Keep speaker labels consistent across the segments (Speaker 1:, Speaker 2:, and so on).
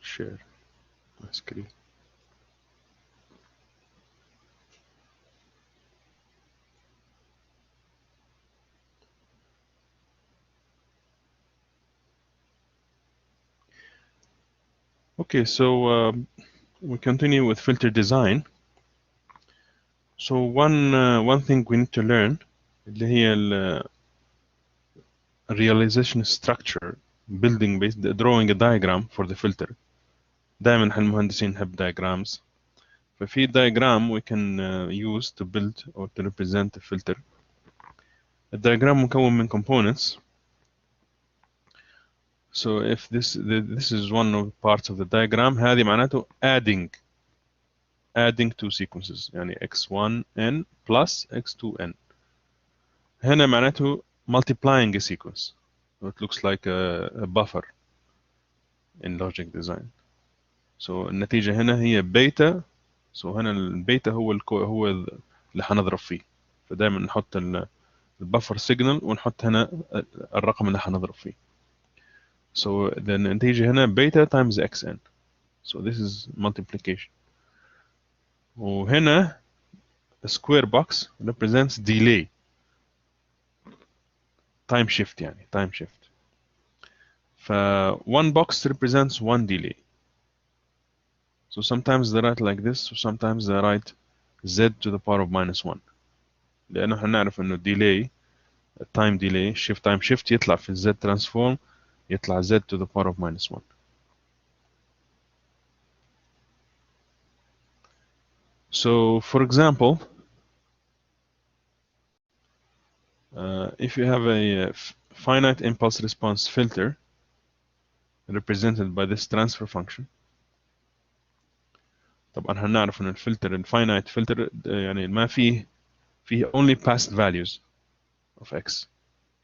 Speaker 1: share my screen. Okay, so we continue with filter design. So one thing we need to learn اللي هي realization structure, building based, drawing a diagram for the filter. دائما احنا المهندسين نحب diagrams. ففي diagram we can use to build or to represent the filter. الدياجرام مكون من components. So if this is one of the parts of the diagram, هذه معناته adding two sequences, يعني x1n plus x2n. هنا معناته multiplying a sequence. So it looks like a buffer in logic design. So النتيجة هنا هي بيتا. So هنا البيتا هو اللي حنضرب فيه. فدائما نحط البفر سيجنال ونحط هنا الرقم اللي حنضرب فيه. So the النتيجة هنا بيتا times xn. So this is multiplication. وهنا a square box represents delay. Time shift يعني time shift. ف one box represents one delay. So sometimes they write like this, so sometimes they write z to the power of -1. لأنه احنا نعرف إنه delay, time delay, shift time shift يطلع في z transform يطلع z to the power of -1. So for example, if you have a finite impulse response filter represented by this transfer function. طبعا هنعرف ان الفلتر الفاينايت فلتر يعني ما فيه only past values of x.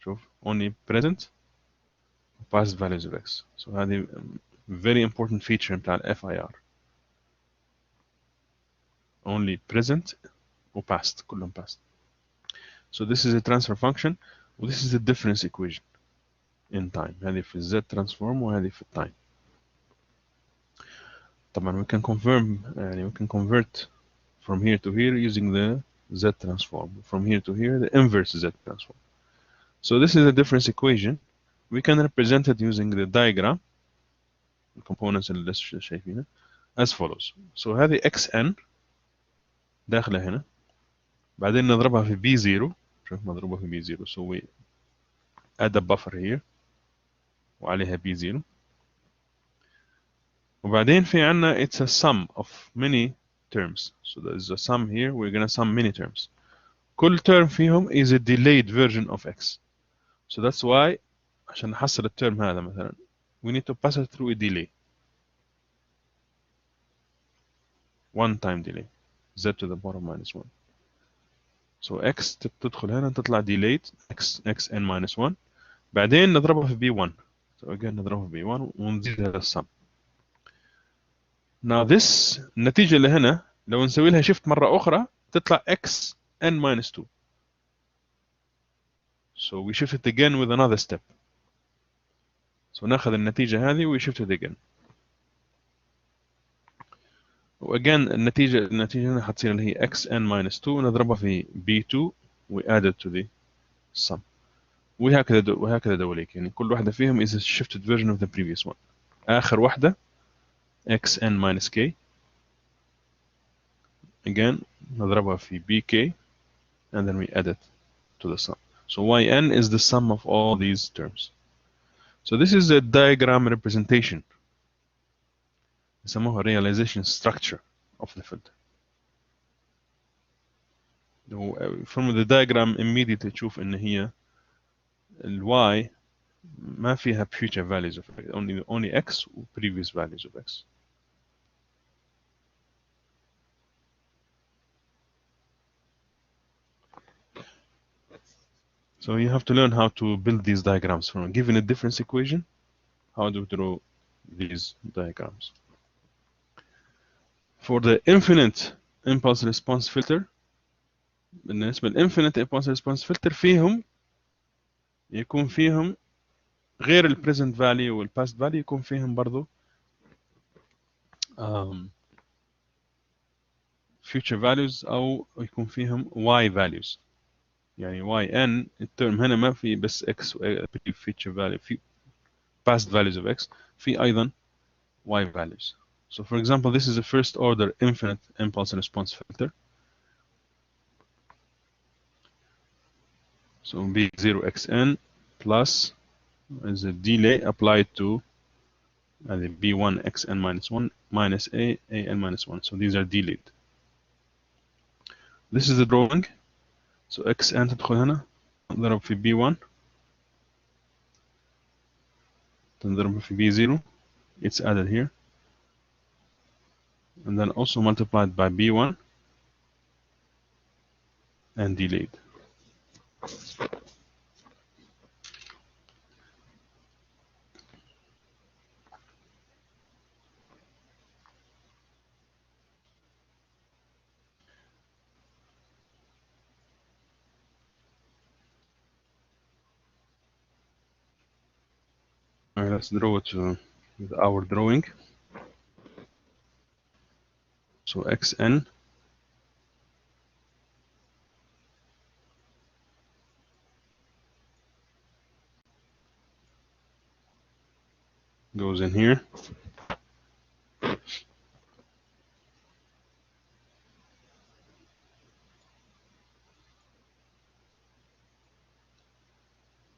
Speaker 1: شوف only present past values of x. So هذه very important feature بتاع ال FIR. only present و past كلهم past. So this is a transfer function و this is a difference equation in time. هذه في z transform وهذه في time. طبعا we can confirm يعني we can convert from here to here using the z transform. From here to here the inverse z transform. So this is a difference equation. We can represent it using the diagram, the components اللي لسه شايفينها as follows. So هذه xn داخلة هنا بعدين نضربها في b0. شوف مضروبة في b0. So we add a buffer here وعليها b0 وبعدين في عنا it's a sum of many terms. So there is a sum here. We're gonna sum many terms. كل term فيهم is a delayed version of x. So that's why عشان نحصل الترم هذا مثلا we need to pass it through a delay. One time delay z to the power of -1. So x تدخل هنا تطلع delayed xn -1 بعدين نضربها في b1. So again نضربها في b1 ونزيد هذا السم. Now this النتيجة اللي هنا لو نسوي لها shift مرة أخرى تطلع xn -2. So we shift it again with another step. So ناخذ النتيجة هذه و shift it again. واجين النتيجة هنا حتصير اللي هي xn -2 نضربها في b2 و add it to the sum. وهكذا دوليك يعني كل واحدة فيهم is a shifted version of the previous one. آخر واحدة xn -k again نضربها في bk and then we add it to the sum. So yn is the sum of all these terms. So this is a diagram representation. يسموها realization structure of the filter. From the diagram immediately تشوف إن هي ال y ما فيها future values of x, only x و previous values of x. So you have to learn how to build these diagrams from given a difference equation. How do we draw these diagrams? For the infinite impulse response filter, بالنسبة للinfinite impulse response filter يكون فيهم غير ال present value وال past value يكون فيهم برضو future values أو يكون فيهم y values. يعني yn الترم هنا ما في بس x future value في past values of x في أيضا y values. So for example, this is a first order infinite impulse response filter. So be 0xn plus is a delay applied to the b1 xn minus 1 minus a an minus 1. So these are delayed. This is the drawing. So xn تدخل هنا تضرب في b1 تنضرب في b0. It's added here. And then also multiplied by b1 and delayed. Alright, let's draw it with our drawing. So xn goes in here.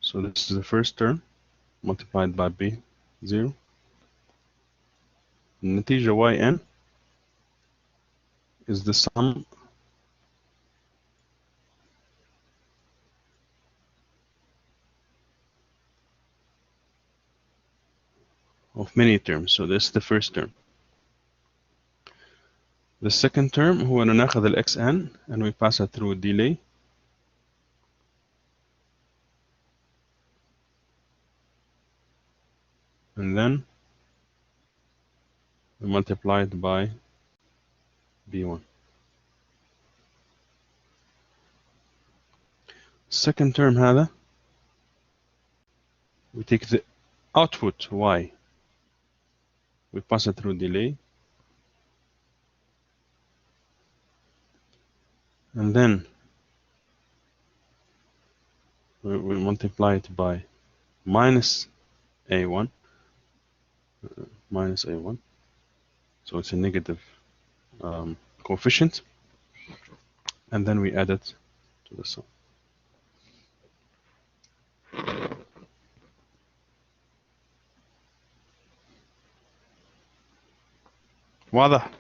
Speaker 1: So this is the first term multiplied by b0. النتيجة yn is the sum of many terms. So this is the first term. The second term هو أن ناخذ ال xn and we pass it through a delay. And then we multiply it by b1. Second term هذا we take the output y, we pass it through delay, and then we multiply it by minus a1, so it's a negative coefficient, and then we add it to the sum. واضح?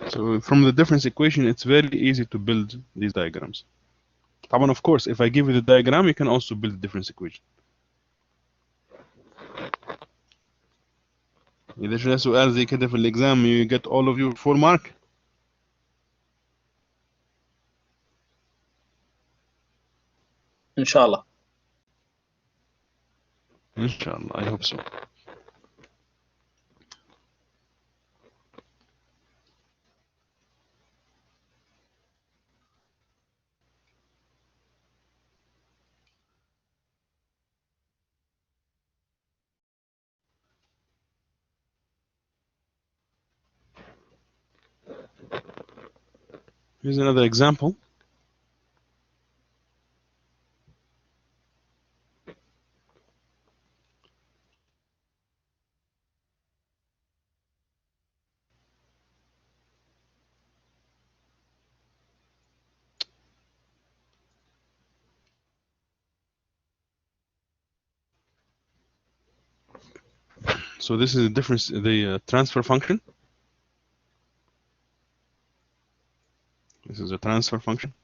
Speaker 1: So from the difference equation, it's very easy to build these diagrams. طبعا of course, if I give you the diagram, you can also build the difference equation. إذا شفنا سؤال زي كده في الإكزام you get all of your full mark.
Speaker 2: إن شاء الله.
Speaker 1: إن شاء الله, I hope so. Here's another example. So this is the difference, the transfer function. This is a transfer function.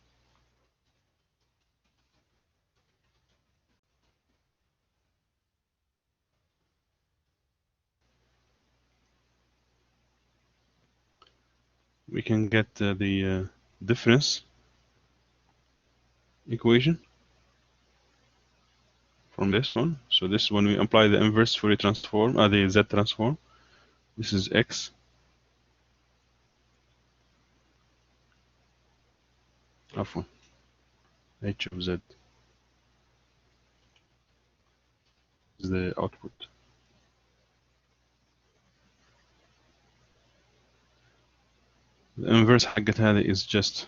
Speaker 1: We can get the difference equation from this one. So this, when we apply the inverse Fourier transform, the Z transform, this is x عفوا h of z is the output. The inverse حقت هذه is just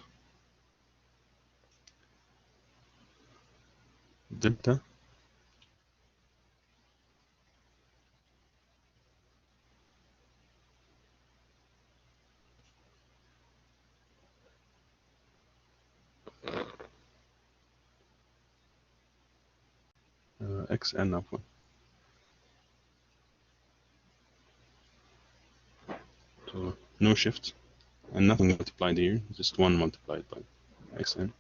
Speaker 1: delta xn عفوا. So no shift and nothing multiplied here, just 1 multiplied by xn.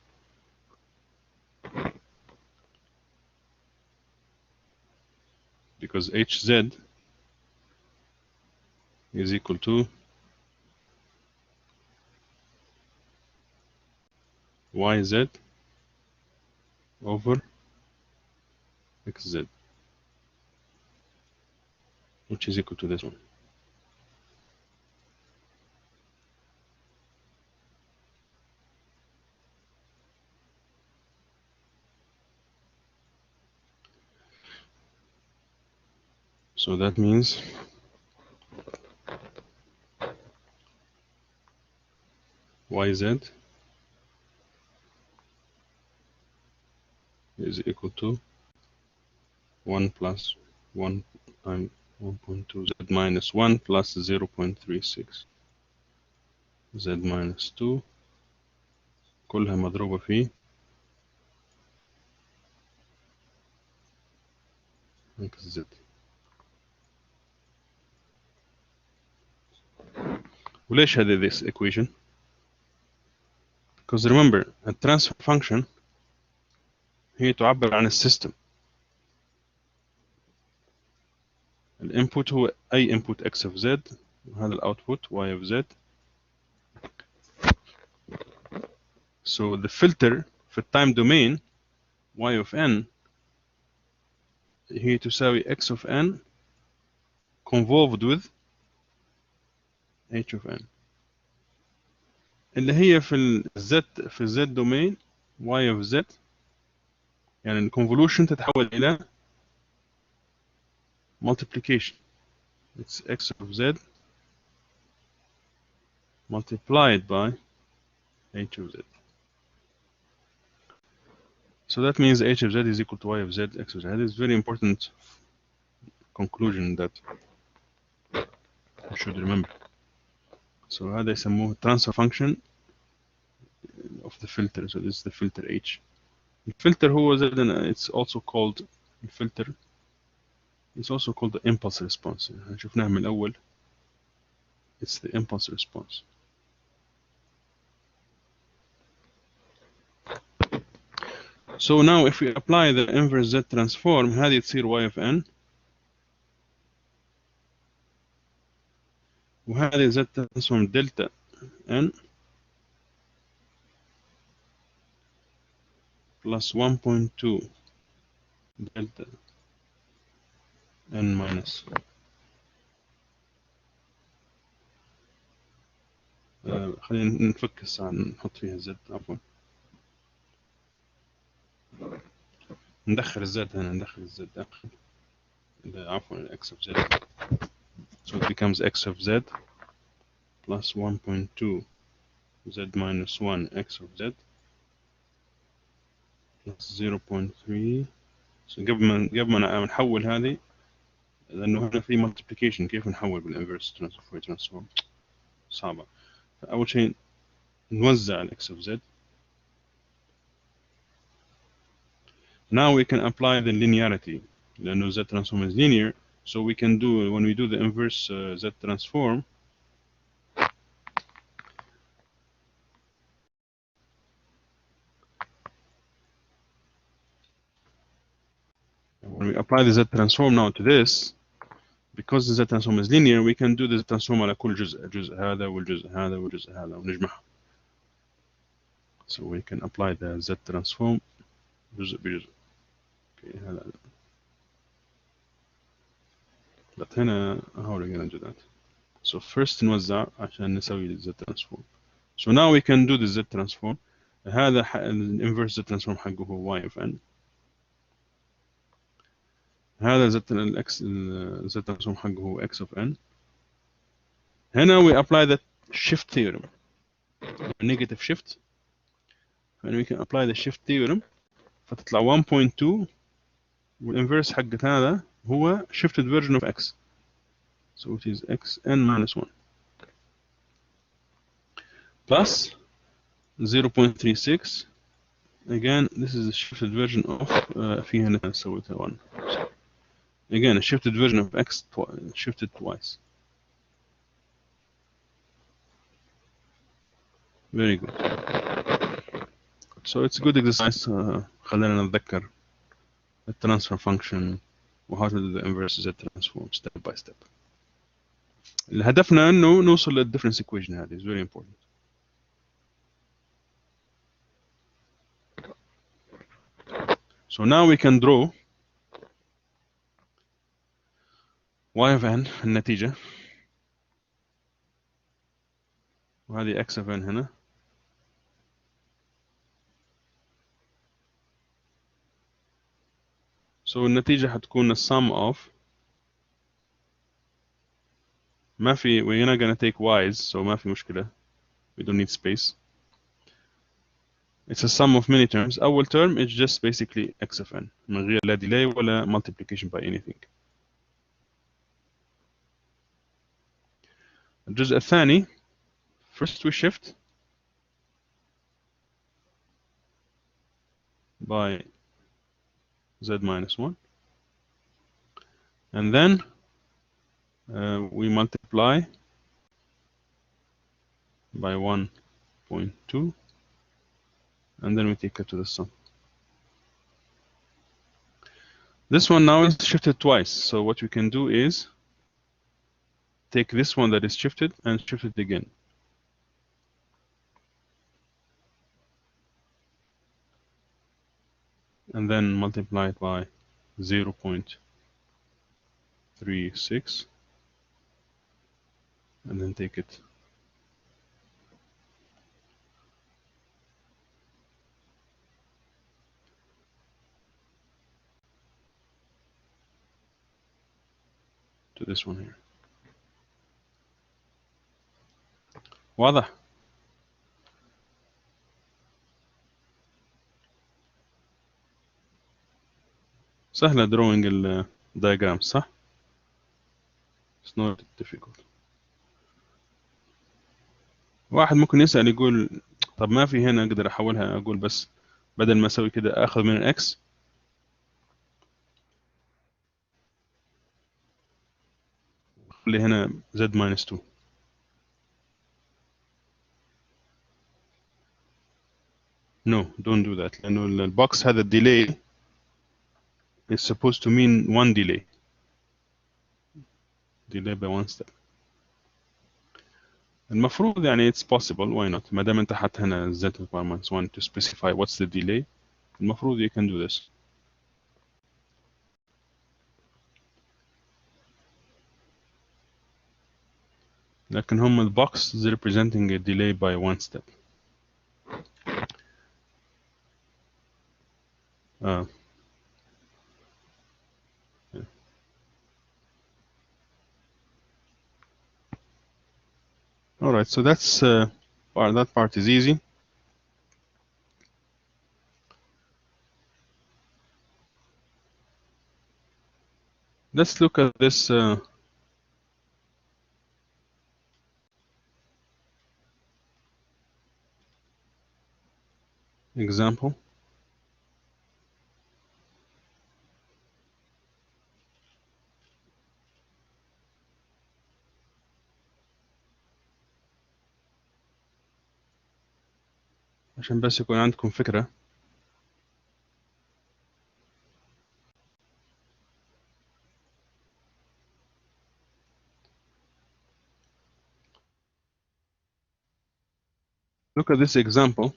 Speaker 1: Because hz is equal to yz over xz, which is equal to this one. So that means yz is equal to 1 plus 1 times 1.2 z minus 1 plus 0.36 z minus 2 كلها مضروبة في xz. وليش هذه this equation? Because remember a transfer function هي تعبر عن السيستم. الانبوت هو اي انبوت x of z وهذا الاوتبوت y of z. So the filter في التايم domain y of n هي تساوي x of n convolved with h of n اللي هي في ال z domain y of z. يعني الكونفولوشن تتحول إلى multiplication. It's x of z multiplied by h of z. So that means h of z is equal to y of z x of z. That is very important conclusion that you should remember. So هذا يسموه transfer function of the filter. So this is the filter h. The filter هو z, it's also called filter. It's also called the impulse response. شفناها من الأول. It's the impulse response. So now if we apply the inverse z transform هذه تصير y of n وهذه z transform delta n plus 1.2 delta n minus خلينا نفك الساعة نحط فيها الزد عفوا ندخل الزد هنا ندخل الزد داخل عفوا x of z. So it becomes x of z plus 1.2 z minus 1 x of z plus 0.3. So قبل ما نحول هذه لأنه هنا في multiplication كيف نحول بالinverse transform صعبة. أول شيء نوزع ال x of z. Now we can apply the linearity لأنه z transform is linear, so we can do when we do the inverse z transform when we apply the z transform now to this, because the z transform is linear, we can do the z transform على كل جزء الجزء هذا والجزء هذا والجزء هذا ونجمعها. So we can apply the z transform جزء بجزء. Okay, هذا. But هنا how are we going to do that? So first نوزع عشان نسوي z transform. So now we can do the z transform. هذا الانverse z transform حقه هو y of n. هذا z transform حقه هو x of n. هنا we apply the shift theorem. negative shift, and we can apply the shift theorem فتطلع 1.2 والinverse حقت هذا هو shifted version of x, so it is xn minus 1 plus 0.36. again this is a shifted version of في هنا سويتها 1, again a shifted version of x shifted twice. very good. So it's a good exercise. خلينا نتذكر the transfer function و how to do the inverse z transform step by step. هدفنا انه نوصل لل difference equation هذه is very important. So now we can draw y of n النتيجة وهذه x of n هنا. So النتيجة حتكون sum of ما في we're not gonna take y's, so ما في مشكلة, we don't need space. It's a sum of many terms. أول term is just basically x of n من غير لا delay ولا multiplication by anything. الجزء الثاني first we shift by z minus 1 and then we multiply by 1.2 and then we take it to the sum. This one now is shifted twice, so what we can do is take this one that is shifted and shift it again. And then multiply it by 0.36 and then take it to this one here. واضح؟ سهلة drawing ال diagrams صح؟ It's not difficult. واحد ممكن يسأل يقول طب ما في هنا أقدر أحولها أقول بس بدل ما أسوي كده أخذ من الإكس خلي هنا z minus 2. No, don't do that. لأنه البوكس هذا delay is supposed to mean one delay by one step. المفروض يعني it's possible, why not? ما دام أنت حاط هنا z minus 1 to specify what's the delay, المفروض you can do this. لكن هم البوكس is representing a delay by one step. Yeah. All right, so that's that part is easy. Let's look at this example. عشان بس يكون عندكم فكرة. Look at this example.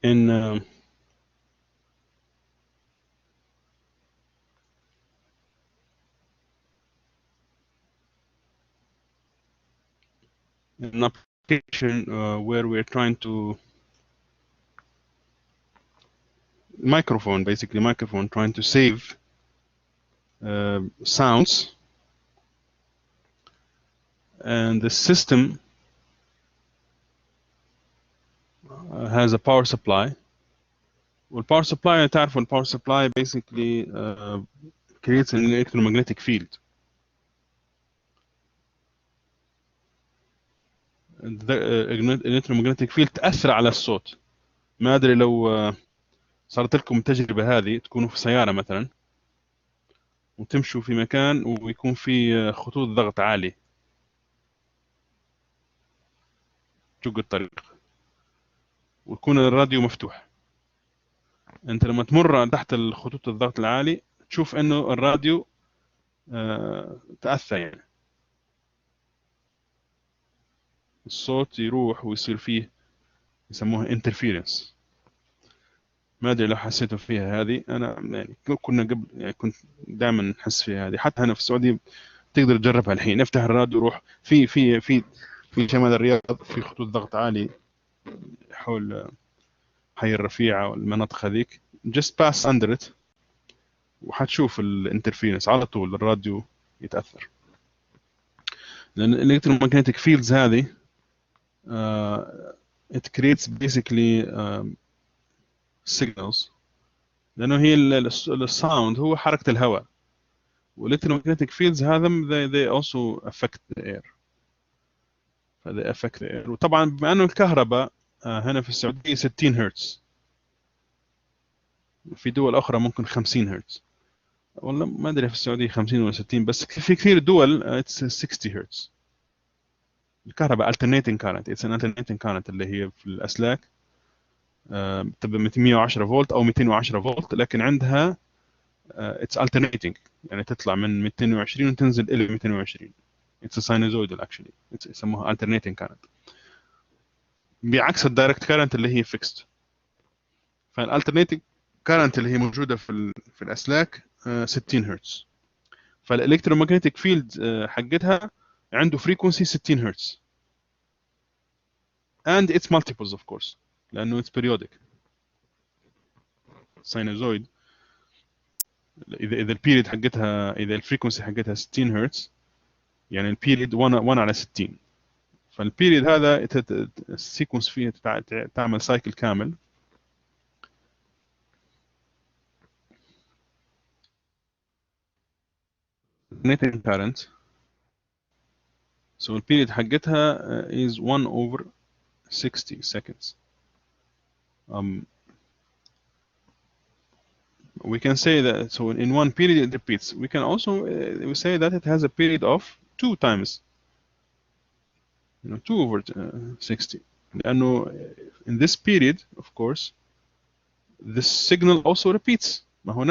Speaker 1: In application where we're trying to microphone trying to save sounds, and the system has a power supply. والpower supply تعرفوا الpower supply basically creates an electromagnetic field. electromagnetic field تأثر على الصوت. ما أدري لو صارت لكم التجربة هذه، تكونوا في سيارة مثلا وتمشوا في مكان ويكون في خطوط ضغط عالي تشق الطريق ويكون الراديو مفتوح. انت لما تمر تحت الخطوط الضغط العالي تشوف انه الراديو تأثر، يعني الصوت يروح ويصير فيه يسموها interference. ما ادري لو حسيتوا فيها هذه، انا يعني كنا قبل يعني كنت دائما نحس فيها هذه، حتى هنا في السعوديه تقدر تجربها الحين. افتح الراديو روح في شمال الرياض في خطوط ضغط عالي حول حي الرفيعه والمناطق هذيك، just pass under it وحتشوف الانترفيرنس على طول، الراديو يتاثر. لان الالكترومagnetic فيلدز هذه it creates basically signals، لانه هي الساوند هو حركه الهواء، والالكترومagnetic فيلدز هذا they also affect the air. فده affect the air. وطبعا بما انه الكهرباء هنا في السعوديه 60 هرتز، في دول اخرى ممكن 50 هرتز، والله ما ادري في السعوديه 50 ولا 60، بس في كثير دول it's 60 هرتز. الكهرباء alternating current، it's an alternating current اللي هي في الاسلاك تبقى 110 فولت او 210 فولت، لكن عندها it's alternating، يعني تطلع من 220 وتنزل الى 220. it's a sinusoidal actually، يسموها alternating current، بعكس الدايركت كارنت اللي هي فيكست. فالالترنيتنج كارنت اللي هي موجوده في الاسلاك 60 هرتز، فالالكترومagnetic فيلد حقتها عنده فريكونسي 60 هرتز and its multiples of course لانه it's periodic sinusoid. اذا البيريد حقتها، اذا الفريكونسي حقتها 60 هرتز، يعني البيريد 1 على 60، فالبيريد هذا السيكونس فيه تعمل سايكل كامل alternating current. So البيريد حقتها is 1 over 60 seconds. We can say that so in one period it repeats. We can also we say that it has a period of 2 times, 2 over 60. لأنه in this period of course this signal also repeats. ما هو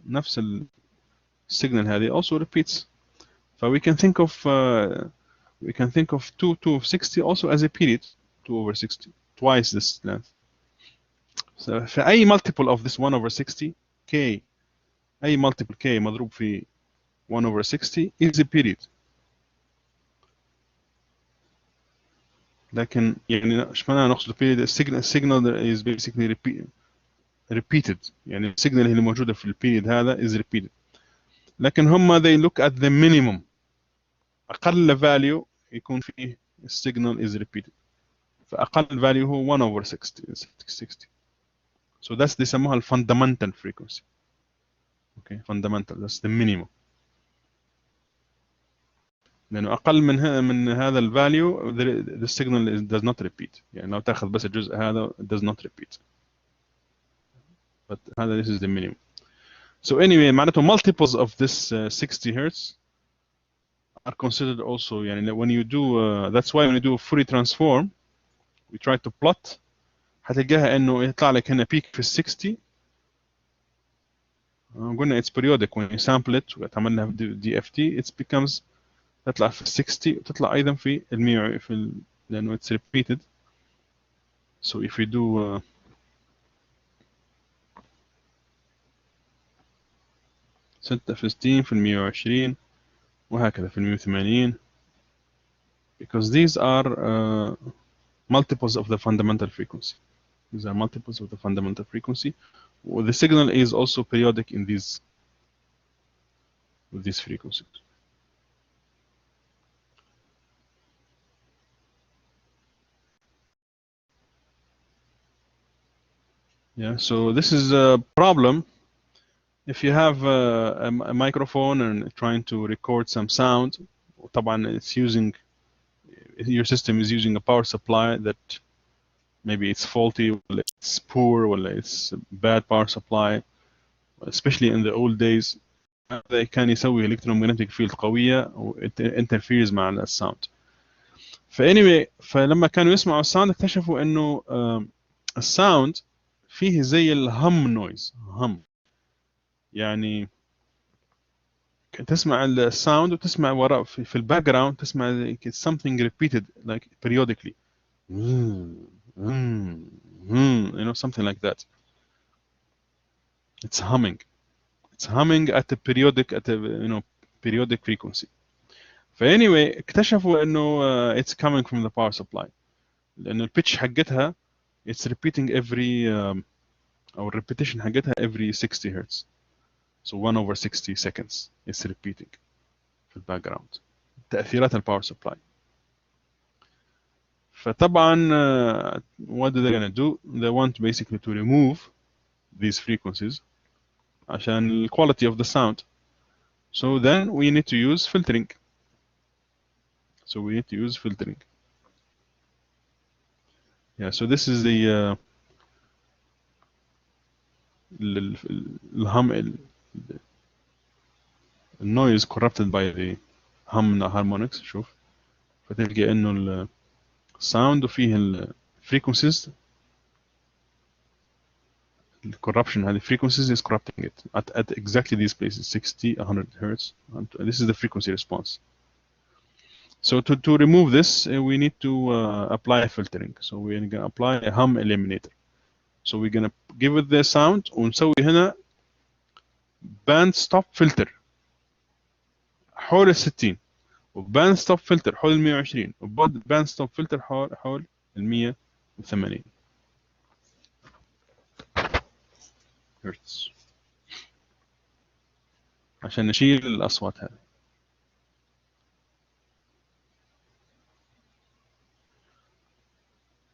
Speaker 1: نفس السيجنال هذه also repeats. So we can think of 2 to 60 also as a period 2 over 60, twice this length. So فأي multiple of this 1 over 60 k، أي multiple k مضروب في 1 over 60 is a period. لكن يعني ايش معنى نقصد period؟ السيجنال is basically repeated، يعني السيجنال اللي موجودة في البيريد هذا is repeated. لكن هم they look at the minimum، أقل value يكون فيه السيجنال is repeated، فأقل value هو 1 over 60. So that's they يسموها ال fundamental frequency. Okay, fundamental that's the minimum. لأنه أقل من هذا ال value the signal does not repeat، يعني لو تأخذ بس الجزء هذا it does not repeat. But هذا this is the minimum. So anyway معناته multiples of this 60 hertz are considered also. يعني when you do that's why when you do a Fourier transform we try to plot، هتلقاها انه يطلع لك هنا peak في ال 60. قلنا it's periodic when you sample it وتعمل لها DFT it becomes تطلع في ال 60 وتطلع ايضا في ال 100 لانه it's repeated. So if we do 6 في 60 في ال 120 وهكذا في ال 180 because these are multiples of the fundamental frequency. These are multiples of the fundamental frequency. Well, the signal is also periodic in these with these frequencies. Yeah, so this is a problem if you have a microphone and trying to record some sound. طبعا it's using, your system is using a power supply that maybe it's faulty, or it's poor, or it's a bad power supply, especially in the old days. they كان يسوي electromagnetic field قوية و it interferes مع الساوند. فلما كانوا يسمعوا الساوند اكتشفوا انه الساوند فيه زي الهم نويز، هم يعني تسمع الساوند وتسمع وراء في الباك جراوند تسمع something repeated like periodically you know, something like that. It's humming at a periodic periodic frequency. فanyway اكتشفوا انه it's coming from the power supply لانه البيتش حقتها it's repeating every او repetition حقتها every 60 hertz. So 1 over 60 seconds it's repeating في الباك جراوند. تأثيرات الباور سبلاي. فطبعا what they're gonna do, they want basically to remove these frequencies عشان the quality of the sound. So then we need to use filtering. Yeah, so this is the hum, noise corrupted by the hum harmonics. شوف فتلقى انه الساوند وفيه الفريكونسيز corruption هذه frequencies is corrupting it at exactly these places 60 100 hertz. This is the frequency response. So to remove this we need to apply filtering. So we're going to apply a hum eliminator. So we're going to give it the sound ونسوي هنا band stop filter حول 60 وباند ستوب فلتر حول 120 وباند ستوب فلتر حول 180 هرتز عشان نشيل الأصوات هذه.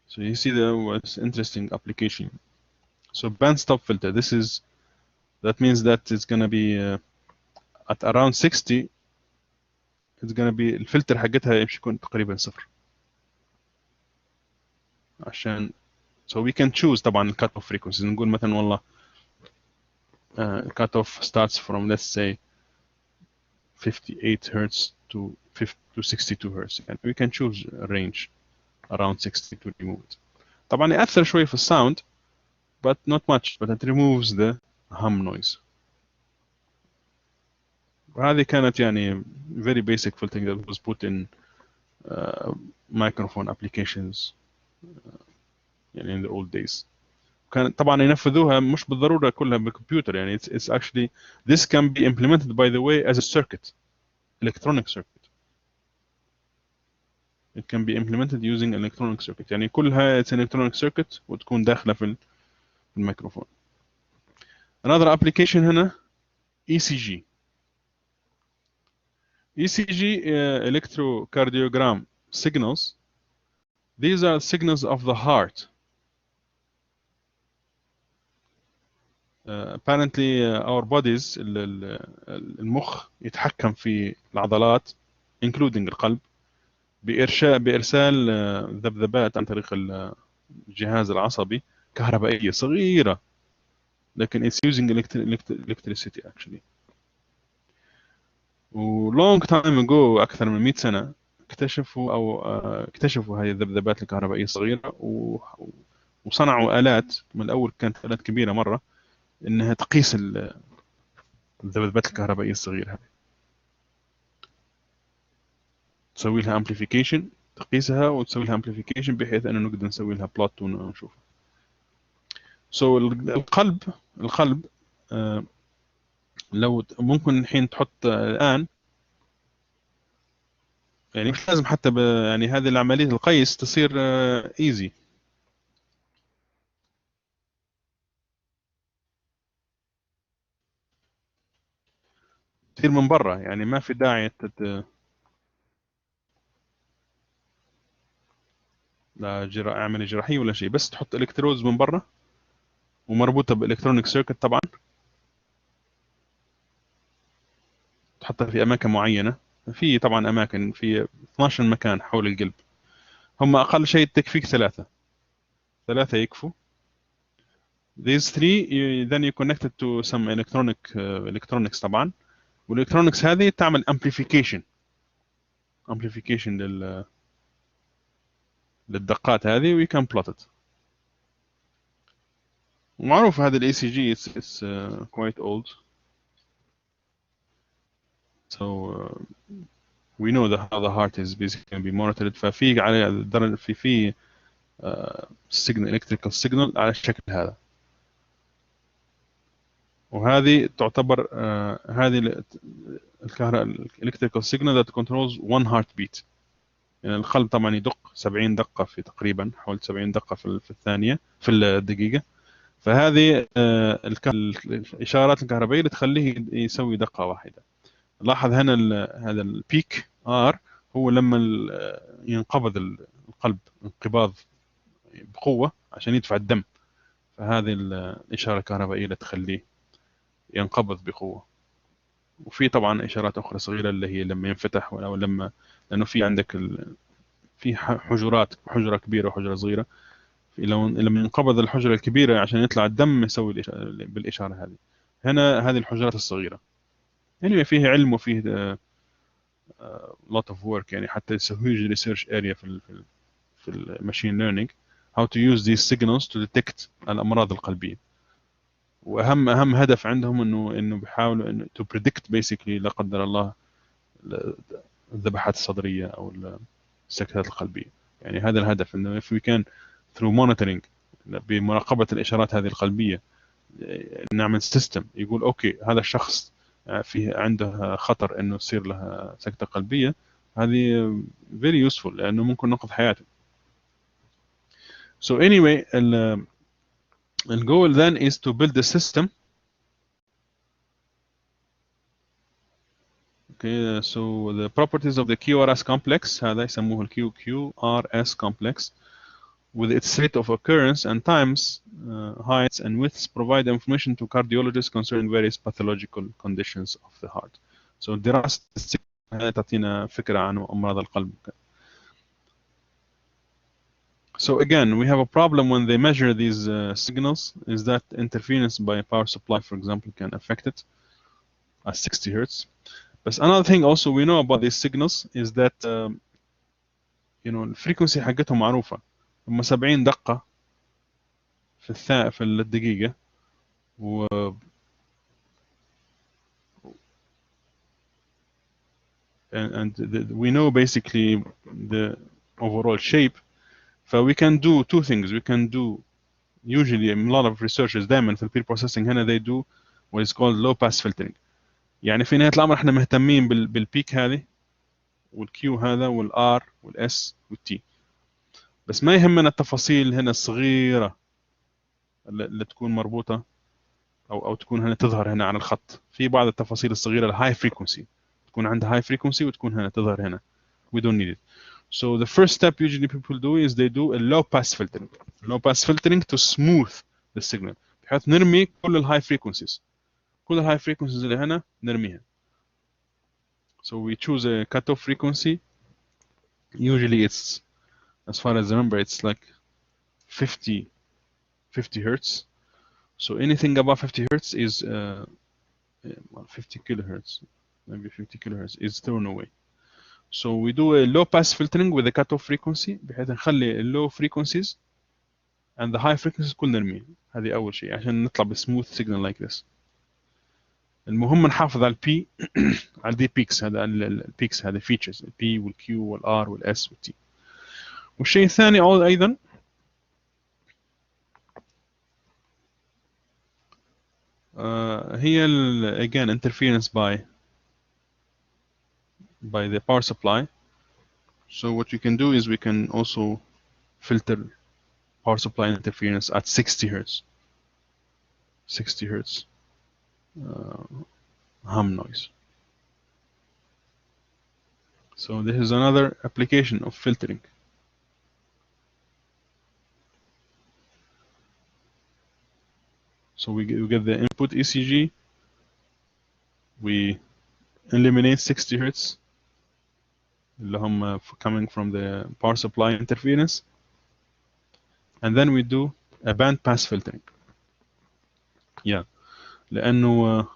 Speaker 1: So you see what's interesting application. So band stop filter, that means that it's gonna be at around 60 it's gonna be الفلتر حقتها يمشي يكون تقريبا صفر عشان so we can choose طبعا ال cut off frequencies. نقول مثلا والله cut off starts from let's say 58 hertz to 62 hertz and we can choose a range around 60 to remove it. طبعا يأثر شوي في الساوند but not much, but it removes the hum noise. وهذه كانت يعني very basic filtering that was put in microphone applications يعني in the old days. كان طبعا ينفذوها مش بالضرورة كلها بالكمبيوتر يعني it's actually this can be implemented by the way as a circuit, electronic circuit. It can be implemented using electronic circuit يعني كلها it's an electronic circuit وتكون داخلة في الميكروفون. Another application هنا ECG. ECG electrocardiogram signals. These are signals of the heart. Apparently our bodies المخ يتحكم في العضلات including القلب بإرسال ذبذبات عن طريق الجهاز العصبي كهربائية صغيرة لكن it's using electricity actually. و long time ago أكثر من 100 سنة اكتشفوا هذه الذبذبات الكهربائية الصغيرة وصنعوا آلات. من الأول كانت آلات كبيرة مرة إنها تقيس الذبذبات الكهربائية الصغيرة هذه تسوي لها amplification تقيسها وتسوي لها amplification بحيث أنه نقدر نسوي لها plot ونشوفها. So القلب لو ممكن الحين تحط الآن يعني مش لازم حتى يعني هذه العملية القيس تصير ايزي. تصير من برا، يعني ما في داعي لا عملية جراحية ولا شيء، بس تحط الكترودز من برا ومربوطة بالالكترونيك سيركت طبعا، تحطها في اماكن معينة. في طبعا اماكن، في 12 مكان حول القلب. هم اقل شيء تكفيك ثلاثة يكفوا. These three then you connect it to some electronics طبعا، والالكترونكس هذه تعمل amplification للدقات هذه، we can plot it. ومعروف هذا الاي سي جي it's quite old, so we know how the heart is basically can be monitored. ففي على الدرجة في signal, electrical signal على الشكل هذا. وهذه تعتبر هذه الكهرباء electrical signal that controls one heartbeat. يعني القلب طبعا يدق 70 دقة في تقريبا، حوالي 70 دقة في الثانية، في الدقيقة. فهذه الإشارات الكهربائية اللي تخليه يسوي دقة واحدة. لاحظ هنا هذا البيك ار هو لما ينقبض القلب انقباض بقوة عشان يدفع الدم، فهذه الإشارة الكهربائية اللي تخليه ينقبض بقوة. وفي طبعا إشارات أخرى صغيرة اللي هي لما ينفتح، أو لما، لأنه في عندك في حجرة كبيرة وحجرة صغيرة. لما ينقبض الحجرة الكبيرة عشان يطلع الدم يسوي بالإشارة هذه. هنا هذه الحجرات الصغيرة. يعني فيه علم وفيه lot of work، يعني حتى it's a huge research area في الماشين ليرنينج how to use these signals to detect الأمراض القلبية. وأهم هدف عندهم إنه بيحاولوا إنه to predict basically لا قدر الله الذبحات الصدرية أو السكتات القلبية. يعني هذا الهدف، إنه if we can through monitoring بمراقبة الإشارات هذه القلبية نعمل سيستم يقول أوكي هذا الشخص فيه عنده خطر إنه يصير له سكتة قلبية. هذه very useful لأنه ممكن ننقذ حياته. So anyway the goal then is to build a system. Okay, so the properties of the QRS complex هذا يسموه QRS complex with its rate of occurrence and times, heights and widths provide information to cardiologists concerning various pathological conditions of the heart. So دراسة تعطينا فكرة عن أمراض القلب. So again, we have a problem when they measure these signals, is that interference by a power supply, for example, can affect it at 60 hertz. But another thing also we know about these signals is that الفريكونسي حقتهم معروفة. هم 70 دقة في الدقيقة. و and we know basically the overall shape. We can do two things. We can do usually a lot of researchers دائما في البير processing هنا they do what is called low pass filtering. يعني في نهاية الأمر احنا مهتمين بالبيك هذه والكيو هذا والار والاس والتي، بس ما يهمنا التفاصيل هنا الصغيرة اللي تكون مربوطة أو تكون هنا تظهر هنا على الخط. في بعض التفاصيل الصغيرة الهاي فريكونسي تكون عندها هاي فريكونسي وتكون هنا تظهر هنا. We don't need it. So the first step usually people do is they do a low pass filtering. Low pass filtering to smooth the signal بحيث نرمي كل الهاي فريكونسيز. كل الهاي فريكونسيز اللي هنا نرميها. So we choose a cutoff frequency. Usually it's, as far as I remember, it's like 50 hertz. So anything above 50 hertz is 50 kilohertz, maybe 50 kilohertz is thrown away. So we do a low pass filtering with a cutoff frequency بحيث نخلي low frequencies and the high frequencies كل نرميه. هذه أول شيء عشان نطلع بسموث signal like this. المهم نحافظ على البي على دي بيكس. هذا البيكس هذا features البي والكيو والار والاس والتي. والشيء الثاني أيضا هي again interference by the power supply. So what we can do is we can also filter power supply interference at 60 hertz. 60 hertz hum noise. So this is another application of filtering. So we get the input ECG, we eliminate 60 hertz اللي هم coming from the power supply interference, and then we do a band pass filtering. Yeah, لأنه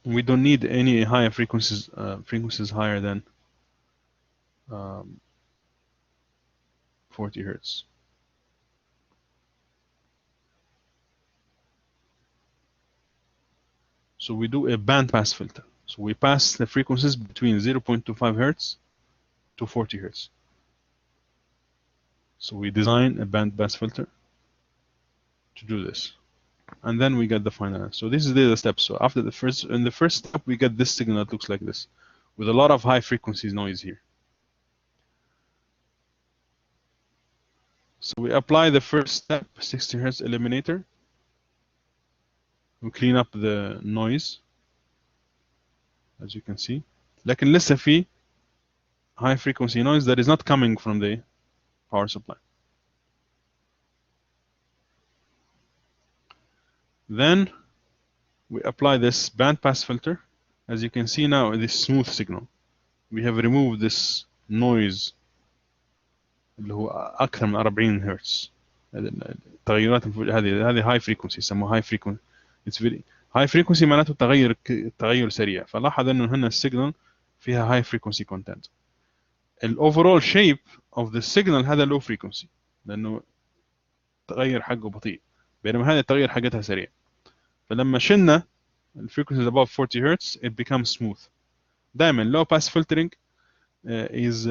Speaker 1: we don't need any higher frequencies higher than 40 hertz. So we do a band pass filter. So we pass the frequencies between 0.25 hertz to 40 hertz. So we design a band pass filter to do this, and then we get the final answer. So this is the steps. So after in the first step, we get this signal that looks like this, with a lot of high frequencies noise here. So we apply the first step, 60 hertz eliminator. We clean up the noise, as you can see. لكن لسه في high frequency noise that is not coming from the power supply. Then we apply this band pass filter. As you can see now, this smooth signal. We have removed this noise اللي هو أكثر من 40 هرتز. التغيرات هذه high frequency يسموها high frequency. It's very high frequency معناته تغير سريع. فلاحظ إنه هنا السيجنال فيها high frequency content. overall shape of the signal هذا low frequency لأنه التغير حقه بطيء، بينما هذا التغير حقتها سريع. فلما شلنا frequencies above 40 hertz it becomes smooth. دائما low pass filtering is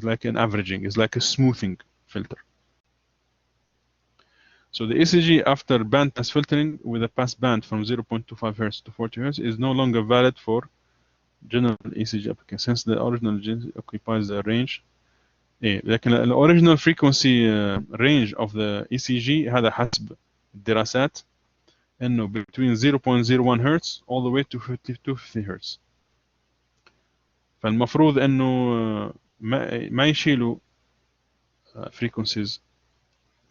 Speaker 1: like an averaging, is like a smoothing filter. So the ECG after band pass filtering with a pass band from 0.25 hertz to 40 hertz is no longer valid for general ECG application since the original occupies the range. لكن the original frequency range of the ECG هذا حسب الدراسات انه between 0.01 hertz all the way to 250 hertz. فالمفروض انه ما يشيلوا frequencies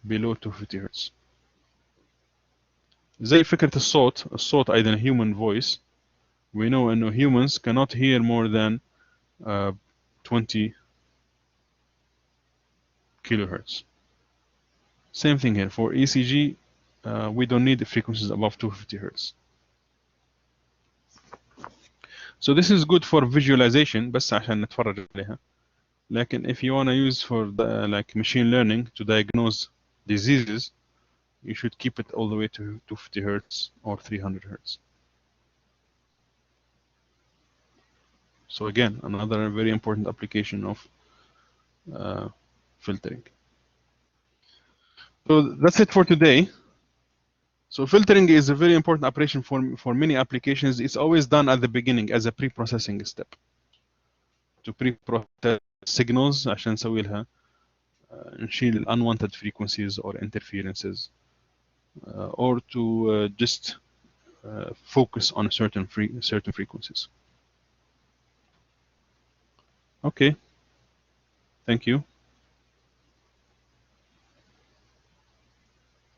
Speaker 1: below 250 hertz. زي فكرة الصوت أيضا human voice. We know انه humans cannot hear more than 20 kilohertz. Same thing here for ECG. We don't need the frequencies above 250 hertz. So this is good for visualization بس عشان نتفرج عليها. لكن if you want to use for like machine learning to diagnose diseases, you should keep it all the way to 250 hertz or 300 hertz. So again, another very important application of filtering. So that's it for today. So filtering is a very important operation for many applications. It's always done at the beginning as a pre-processing step. To pre-process signals عشان نسوي لها نشيل unwanted frequencies or interferences or to just focus on certain frequencies. Okay, thank you.